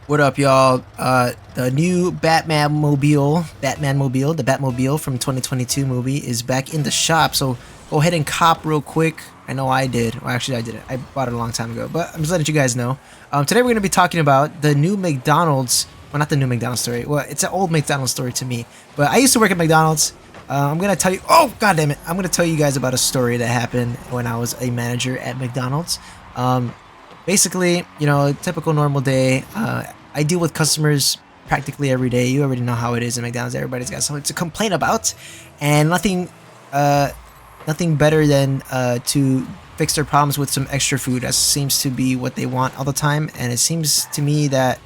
What up, y'all? The new the Batmobile from 2022 movie is back in the shop. So go ahead and cop real quick. I know I did. Well, actually, I didn't. I bought it a long time ago, but I'm just letting you guys know. Today we're gonna be talking about the new McDonald's. Well, not the new McDonald's story. Well, it's an old McDonald's story to me. But I used to work at McDonald's. I'm gonna tell you. Oh, god damn it! I'm gonna tell you guys about a story that happened when I was a manager at McDonald's. Basically, you know, a typical normal day. I deal with customers practically every day. You already know how it is in McDonald's. Everybody's got something to complain about, and nothing better than to fix their problems with some extra food. That seems to be what they want all the time, and it seems to me that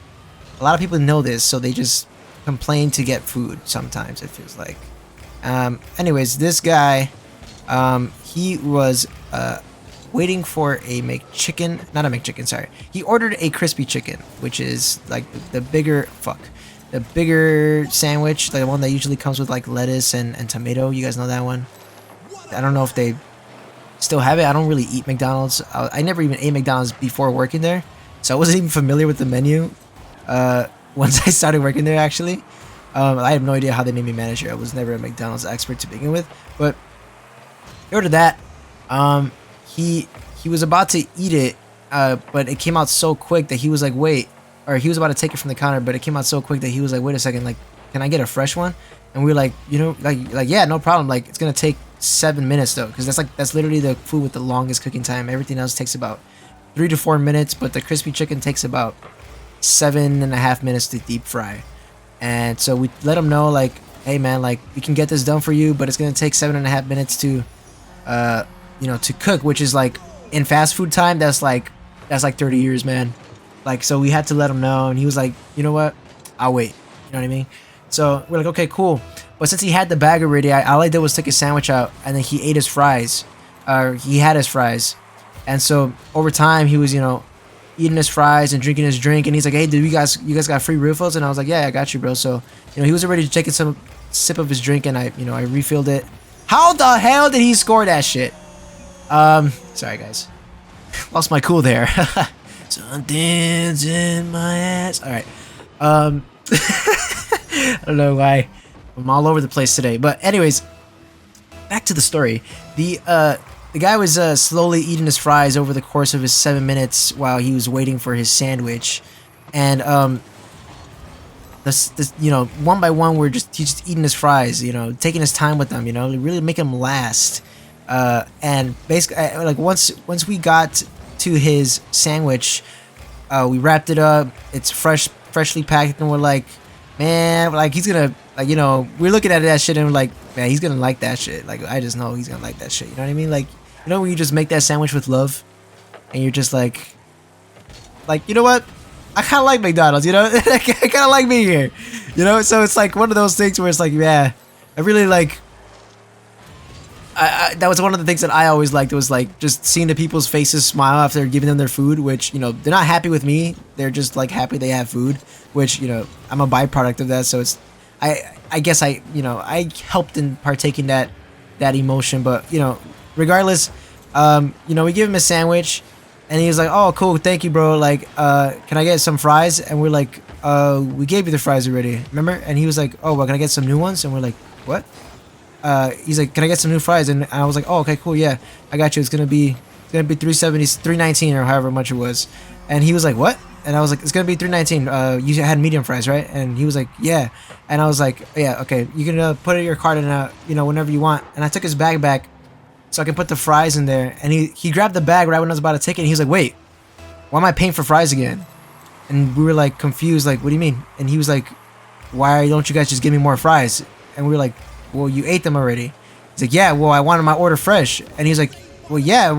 a lot of people know this, so they just complain to get food. Sometimes it feels like. Anyways, this guy, he was waiting for a McChicken, not a McChicken, sorry. He ordered a crispy chicken, which is like the bigger sandwich, the one that usually comes with like lettuce and tomato. You guys know that one? I don't know if they still have it. I don't really eat McDonald's. I never even ate McDonald's before working there, so I wasn't even familiar with the menu once I started working there, actually. I have no idea how they made me manager. I was never a McDonald's expert to begin with, but he ordered that. He was about to eat it, but it came out so quick that he was like, wait, or he was about to take it from the counter, but it came out so quick that he was like, wait a second, like, can I get a fresh one? And we were like, you know, like yeah, no problem. Like, it's gonna take 7 minutes though, because that's literally the food with the longest cooking time. Everything else takes about 3 to 4 minutes, but the crispy chicken takes about 7.5 minutes to deep fry. And so we let him know, like, hey man, like, we can get this done for you, but it's gonna take 7.5 minutes to you know, to cook, which is like in fast food time, that's like 30 years, man. Like, so we had to let him know, and he was like, you know what, I'll wait. You know what I mean? So we're like, okay, cool. But since he had the bag already, all I did was take his sandwich out, and then he ate his fries. He had his fries, and so over time he was, you know, eating his fries and drinking his drink, and he's like, hey, dude, you guys got free refills? And I was like, yeah, I got you, bro. So, you know, he was already taking some sip of his drink, and I refilled it. How the hell did he score that shit? Sorry guys, lost my cool there. Something's in my ass. All right. I don't know why I'm all over the place today, but anyways, back to the story. The guy was slowly eating his fries over the course of his 7 minutes while he was waiting for his sandwich, and this you know, one by one he's just eating his fries, you know, taking his time with them, you know, really make him last. And basically, like once we got to his sandwich, we wrapped it up. It's freshly packed, and we're like, man, like he's gonna, like, you know, we're looking at that shit and we're like, man, he's gonna like that shit. Like, I just know he's gonna like that shit. You know what I mean? Like, you know when you just make that sandwich with love, and you're just like, you know what? I kind of like McDonald's. You know, I kind of like being here. You know, so it's like one of those things where it's like, yeah, I really like. That was one of the things that I always liked. It was like just seeing the people's faces smile after giving them their food, which, you know, they're not happy with me. They're just like happy they have food, which, you know, I'm a byproduct of that. So it's, I guess I helped in partaking that emotion. But, you know, regardless, you know, we give him a sandwich, and he was like, oh, cool, thank you, bro. Like, can I get some fries? And we're like, we gave you the fries already, remember? And he was like, oh, well, can I get some new ones? And we're like, what? He's like, can I get some new fries? And I was like, oh, okay, cool, yeah, I got you. It's gonna be 370, 319, or however much it was. And he was like, what? And I was like, it's gonna be 319. You had medium fries, right? And he was like, yeah. And I was like, yeah, okay, you can put your card in, you know, whenever you want. And I took his bag back so I can put the fries in there. And he grabbed the bag right when I was about to take it, and he was like, wait, why am I paying for fries again? And we were like confused, like, what do you mean? And he was like, why don't you guys just give me more fries? And we were like, well, you ate them already. He's like, yeah, well, I wanted my order fresh. And he's like, well, yeah,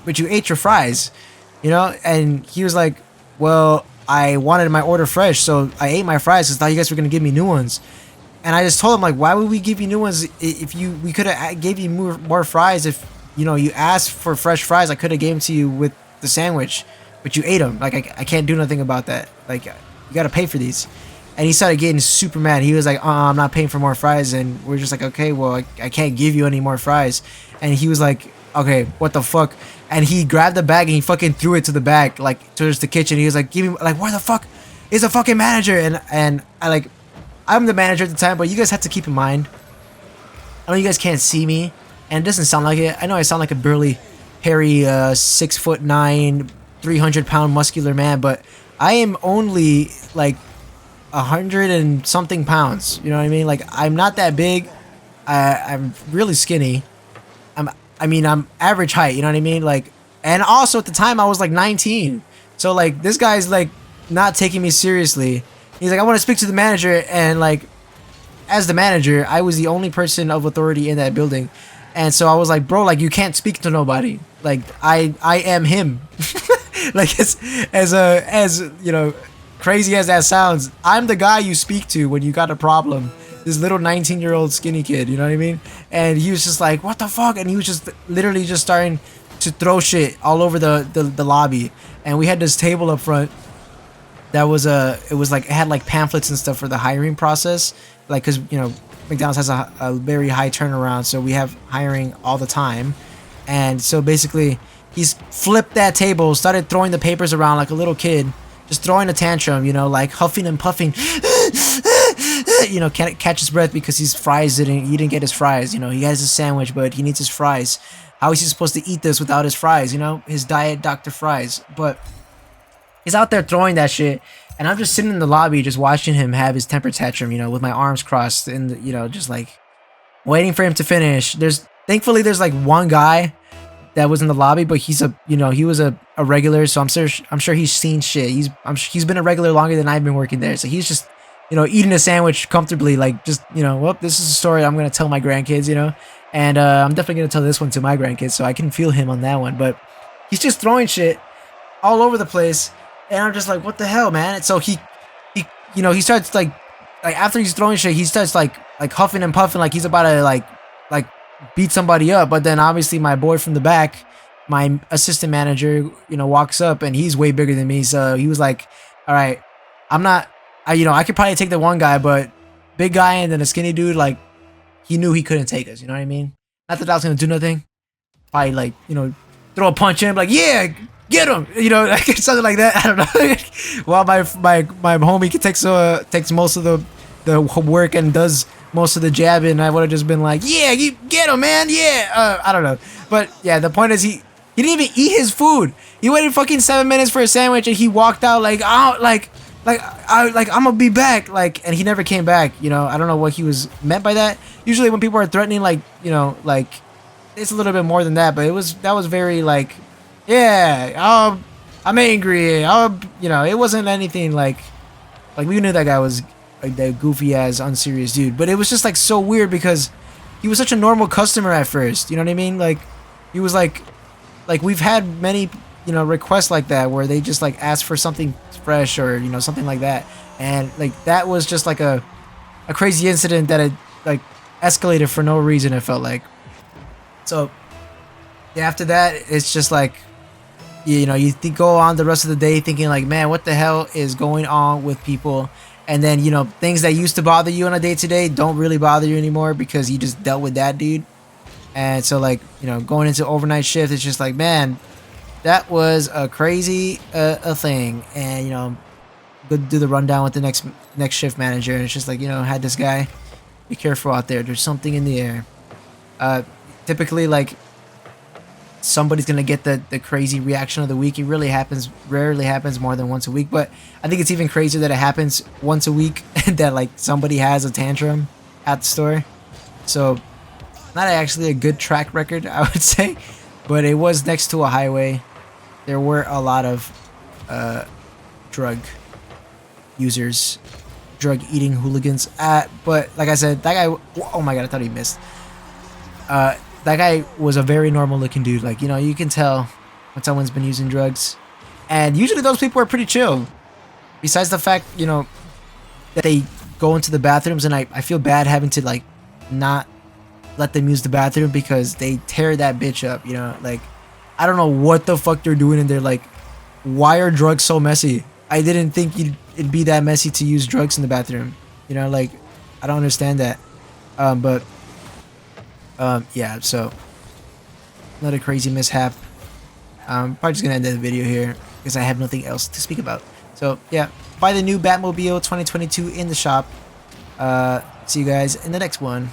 but you ate your fries, you know? And he was like, well, I wanted my order fresh, so I ate my fries because I thought you guys were gonna give me new ones. And I just told him, like, why would we give you new ones if we could have gave you more fries if, you know, you asked for fresh fries. I could have gave them to you with the sandwich, but you ate them. Like, I can't do nothing about that. Like, you gotta pay for these. And he started getting super mad. He was like, I'm not paying for more fries. And we're just like, okay, well, I can't give you any more fries. And he was like, okay, what the fuck? And he grabbed the bag and he fucking threw it to the back, like towards the kitchen. He was like, give me, like, where the fuck he's a fucking manager, and I'm the manager at the time, but you guys have to keep in mind, I know you guys can't see me, and it doesn't sound like it. I know I sound like a burly, hairy, 6'9", 300-pound muscular man, but I am only like 100 and something pounds. You know what I mean? Like, I'm not that big. I'm really skinny. I'm average height. You know what I mean? Like, and also at the time I was like 19, so like this guy's like not taking me seriously. He's like, I want to speak to the manager, and like, as the manager, I was the only person of authority in that building, and so I was like, bro, like, you can't speak to nobody. Like, I am him. Like, as you know, crazy as that sounds, I'm the guy you speak to when you got a problem. This little 19-year-old skinny kid, you know what I mean? And he was just like, what the fuck? And he was just literally just starting to throw shit all over the lobby. And we had this table up front that was it had like pamphlets and stuff for the hiring process, like, because you know McDonald's has a very high turnaround, so we have hiring all the time. And so basically he's flipped that table, started throwing the papers around like a little kid, just throwing a tantrum, you know, like huffing and puffing. You know, can't catch his breath because he didn't get his fries. You know, he has his sandwich, but he needs his fries. How is he supposed to eat this without his fries? You know, his diet Dr. Fries. But he's out there throwing that shit, and I'm just sitting in the lobby just watching him have his temper tantrum, you know, with my arms crossed and, you know, just like waiting for him to finish. Thankfully there's like one guy that was in the lobby, but he was a regular, so I'm sure he's seen shit. He's been a regular longer than I've been working there, so he's just, you know, eating a sandwich comfortably, like, just, you know, well, this is a story I'm gonna tell my grandkids, you know, and I'm definitely gonna tell this one to my grandkids, so I can feel him on that one. But he's just throwing shit all over the place, and I'm just like, what the hell, man? And so he you know, he starts like after he's throwing shit, he starts like huffing and puffing, like he's about to like beat somebody up. But then obviously my boy from the back, my assistant manager, you know, walks up, and he's way bigger than me, so he was like, all right, I could probably take the one guy, but big guy and then a skinny dude, like, he knew he couldn't take us, you know what I mean? Not that I was gonna do nothing. Probably, like, you know, throw a punch in him, like, yeah, get him, you know, like something like that. I don't know. While my homie takes most of the work and does most of the jabbing, I would have just been like, yeah, you get him, man, yeah. I don't know, but yeah, the point is he didn't even eat his food. He waited fucking 7 minutes for a sandwich, and he walked out like, oh, I'm gonna be back, like, and he never came back. You know, I don't know what he was meant by that. Usually when people are threatening, like, you know, like, it's a little bit more than that, but that was very like, yeah, I'm angry, you know, it wasn't anything like we knew that guy was like that goofy ass unserious dude, but it was just like so weird because he was such a normal customer at first, you know what I mean? Like, he was like we've had many, you know, requests like that where they just like ask for something fresh or, you know, something like that, and like that was just like a crazy incident that it like escalated for no reason, it felt like. So yeah, after that it's just like, you know, you go on the rest of the day thinking like, man, what the hell is going on with people? And then, you know, things that used to bother you on a day-to-day don't really bother you anymore because you just dealt with that dude. And so, like, you know, going into overnight shift, it's just like, man, that was a crazy a thing. And, you know, go do the rundown with the next shift manager, and it's just like, you know, had this guy, be careful out there, there's something in the air. Typically, like, somebody's gonna get the crazy reaction of the week. It rarely happens more than once a week, but I think it's even crazier that it happens once a week that like somebody has a tantrum at the store. So not actually a good track record, I would say, but it was next to a highway. There were a lot of drug users, drug eating hooligans. But like I said, that guy, oh my god, I thought he missed. That guy was a very normal looking dude. Like, you know, you can tell when someone's been using drugs, and usually those people are pretty chill, besides the fact, you know, that they go into the bathrooms, and I feel bad having to like not let them use the bathroom because they tear that bitch up, you know. Like, I don't know what the fuck they're doing in there. Like, why are drugs so messy? I didn't think it'd be that messy to use drugs in the bathroom, you know. Like, I don't understand that. Yeah, so another crazy mishap. Probably just gonna end the video here because I have nothing else to speak about. So So yeah, buy the new Batmobile 2022 in the shop. See you guys in the next one.